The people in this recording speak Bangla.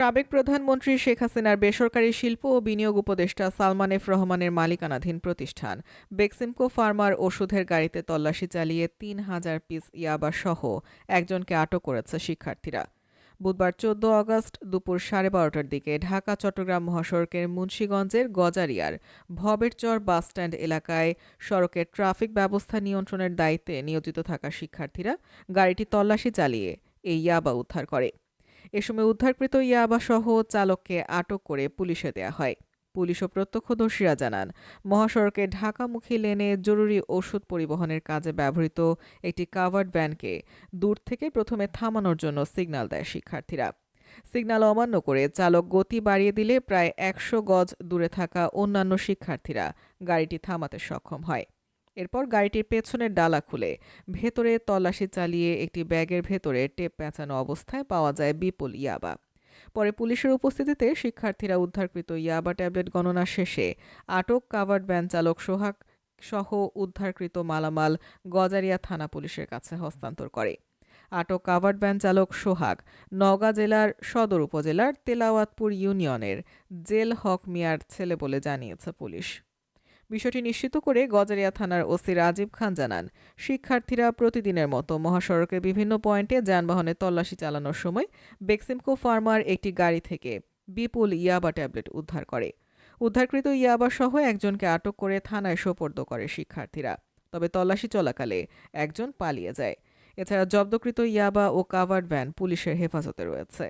সাবেক প্রধানমন্ত্রী শেখ হাসিনার বেসরকারি শিল্প ও বিনিয়োগ উপদেষ্টা সালমান এফ রহমানের মালিকানাধীন প্রতিষ্ঠান বেক্সিমকো ফার্মার ওষুধের গাড়িতে তল্লাশি চালিয়ে ৩,০০০ পিস ইয়াবা সহ একজনকে আটক করেছে শিক্ষার্থীরা। বুধবার ১৪ আগস্ট দুপুর ১২:৩০টার দিকে ঢাকা চট্টগ্রাম মহাসড়কের মুন্সিগঞ্জের গজারিয়ার ভবেরচর বাসস্ট্যান্ড এলাকায় সড়কের ট্রাফিক ব্যবস্থা নিয়ন্ত্রণের দায়িত্বে নিয়োজিত থাকা শিক্ষার্থীরা গাড়িটি তল্লাশি চালিয়ে এই ইয়াবা উদ্ধার করে। এ সময় উদ্ধারকৃত ইয়াবাসহ চালককে আটক করে পুলিশে দেয়া হয়। পুলিশ ও প্রত্যক্ষদর্শীরা জানান, মহাসড়কে ঢাকামুখী লেনে জরুরি ওষুধ পরিবহনের কাজে ব্যবহৃত একটি কাভার্ড ভ্যানকে দূর থেকে প্রথমে থামানোর জন্য সিগন্যাল দেয় শিক্ষার্থীরা। সিগন্যাল অমান্য করে চালক গতি বাড়িয়ে দিলে প্রায় ১০০ গজ দূরে থাকা অন্যান্য শিক্ষার্থীরা গাড়িটি থামাতে সক্ষম হয়। এরপর গাড়িটির পেছনের ডালা খুলে ভেতরে তল্লাশি চালিয়ে একটি ব্যাগের ভেতরে টেপ পেঁচানো অবস্থায় পাওয়া যায় বিপুল ইয়াবা। পরে পুলিশের উপস্থিতিতে শিক্ষার্থীরা উদ্ধারকৃত ইয়াবা ট্যাবলেট গণনা শেষে আটক কাভার্ড ভ্যান চালক সোহাগ সহ উদ্ধারকৃত মালামাল গজারিয়া থানা পুলিশের কাছে হস্তান্তর করে। আটক কাভার্ড ভ্যান চালক সোহাগ নওগাঁ জেলার সদর উপজেলার তেলাওয়াতপুর ইউনিয়নের জেল হক মিয়ার ছেলে বলে জানিয়েছে পুলিশ। বিষয়টি নিশ্চিত করে গজারিয়া থানার ওসি রাজীব খান জানান, শিক্ষার্থীরা প্রতিদিনের মতো মহাসড়কের বিভিন্ন পয়েন্টে যানবাহনে তল্লাশি চালানোর সময় বেক্সিমকো ফার্মার একটি গাড়ি থেকে বিপুল ইয়াবা ট্যাবলেট উদ্ধার করে। উদ্ধারকৃত ইয়াবা সহ একজনকে আটক করে থানায় সোপর্দ করে শিক্ষার্থীরা। তবে তল্লাশি চলাকালে একজন পালিয়ে যায়। এছাড়া জব্দকৃত ইয়াবা ও কাভার্ড ভ্যান পুলিশের হেফাজতে রয়েছে।